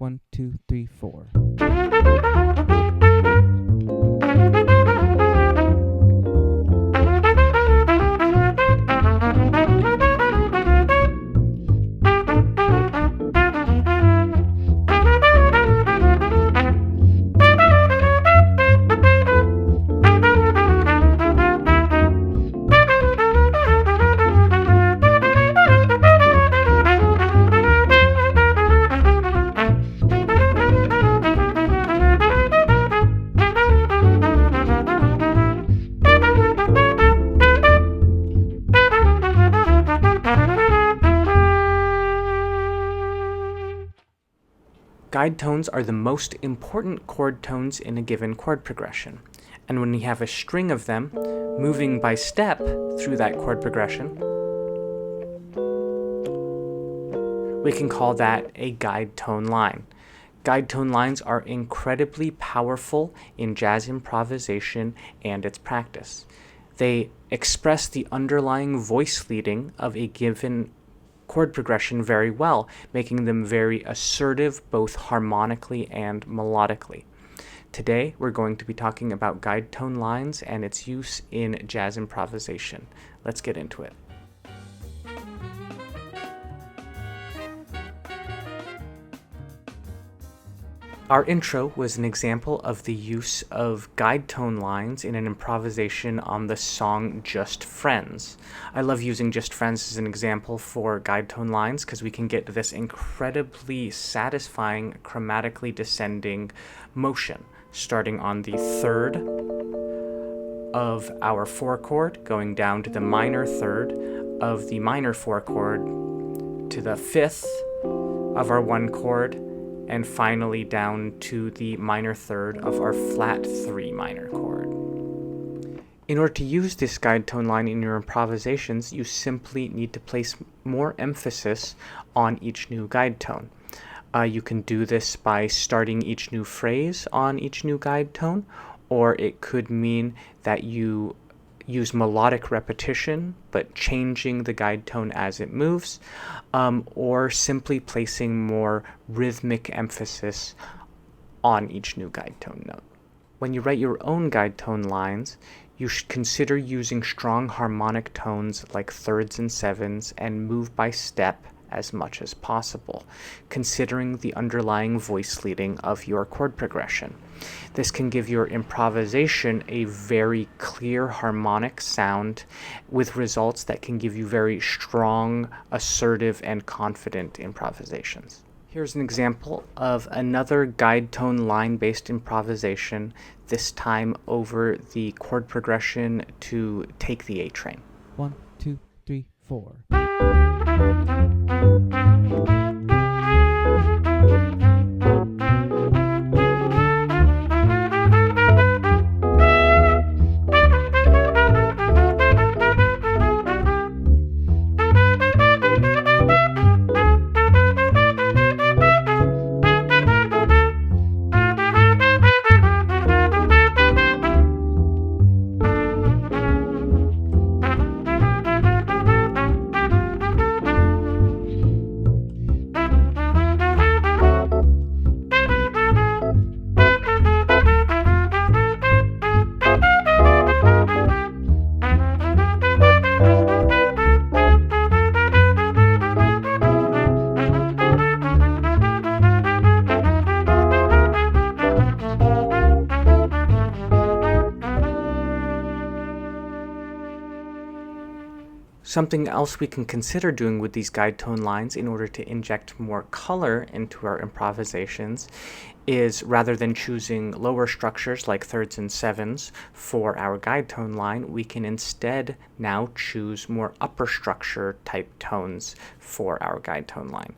1, 2, 3, 4. Guide tones are the most important chord tones in a given chord progression, and when we have a string of them moving by step through that chord progression, we can call that a guide tone line. Guide tone lines are incredibly powerful in jazz improvisation and its practice. They express the underlying voice leading of a given chord progression very well, making them very assertive both harmonically and melodically. Today, we're going to be talking about guide tone lines and its use in jazz improvisation. Let's get into it. Our intro was an example of the use of guide tone lines in an improvisation on the song Just Friends. I love using Just Friends as an example for guide tone lines because we can get this incredibly satisfying chromatically descending motion, starting on the third of our 4 chord, going down to the minor third of the minor 4 chord, to the 5th of our 1 chord, and finally down to the minor third of our flat 3 minor chord. In order to use this guide tone line in your improvisations, you simply need to place more emphasis on each new guide tone. You can do this by starting each new phrase on each new guide tone, or it could mean that you use melodic repetition, but changing the guide tone as it moves, or simply placing more rhythmic emphasis on each new guide tone note. When you write your own guide tone lines, you should consider using strong harmonic tones like thirds and sevenths and move by step as much as possible, considering the underlying voice leading of your chord progression. This can give your improvisation a very clear harmonic sound with results that can give you very strong, assertive, and confident improvisations. Here's an example of another guide tone line-based improvisation, this time over the chord progression to Take the A Train. 1, 2, 3, 4. Something else we can consider doing with these guide tone lines in order to inject more color into our improvisations is, rather than choosing lower structures like thirds and sevenths for our guide tone line, we can instead now choose more upper structure type tones for our guide tone line.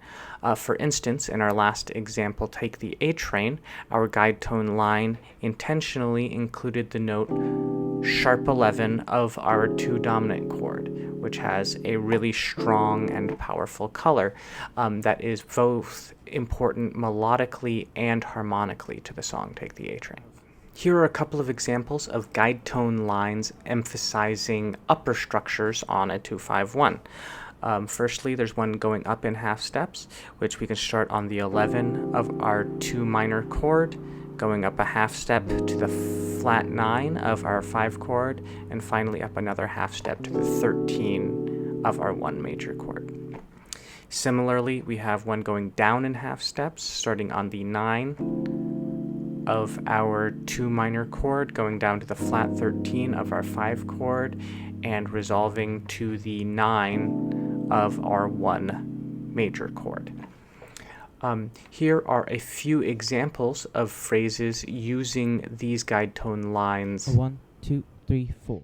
For instance, in our last example, Take the A Train, our guide tone line intentionally included the note sharp 11 of our 2 dominant chord, which has a really strong and powerful color that is both important melodically and harmonically to the song Take the A Train. Here are a couple of examples of guide tone lines emphasizing upper structures on a 2-5-1. Firstly, there's one going up in half steps, which we can start on the 11 of our 2 minor chord, going up a half step to the flat 9 of our 5 chord, and finally up another half step to the 13 of our 1 major chord. Similarly, we have one going down in half steps, starting on the 9 of our 2 minor chord, going down to the flat 13 of our 5 chord, and resolving to the 9 of our 1 major chord. Here are a few examples of phrases using these guide tone lines. 1, 2, 3, 4.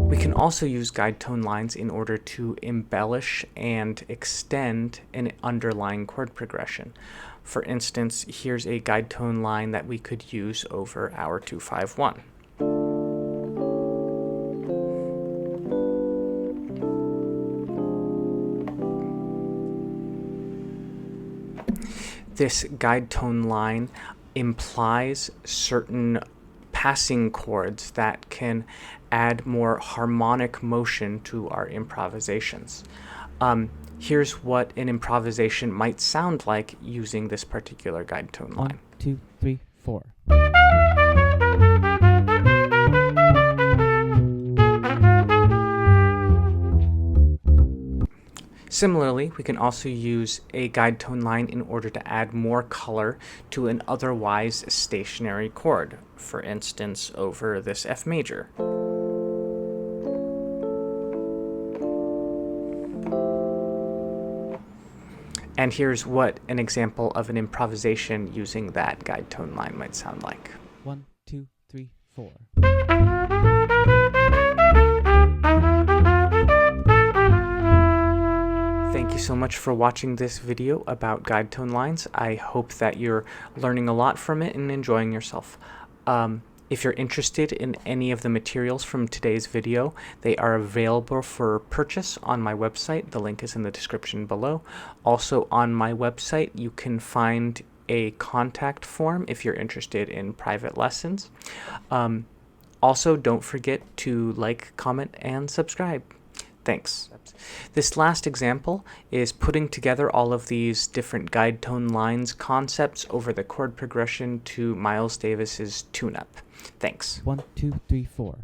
We can also use guide tone lines in order to embellish and extend an underlying chord progression. For instance, here's a guide tone line that we could use over our 2-5-1. This guide tone line implies certain passing chords that can add more harmonic motion to our improvisations. Here's what an improvisation might sound like using this particular guide tone line. 1, 2, 3, 4. Similarly, we can also use a guide tone line in order to add more color to an otherwise stationary chord, for instance, over this F major. And here's what an example of an improvisation using that guide tone line might sound like. 1, 2, 3, 4. Thank you so much for watching this video about guide tone lines. I hope that you're learning a lot from it and enjoying yourself. If you're interested in any of the materials from today's video, they are available for purchase on my website. The link is in the description below. Also on my website, you can find a contact form if you're interested in private lessons. Also, don't forget to like, comment, and subscribe. Thanks. This last example is putting together all of these different guide tone lines concepts over the chord progression to Miles Davis's Tune-Up. Thanks. 1, 2, 3, 4.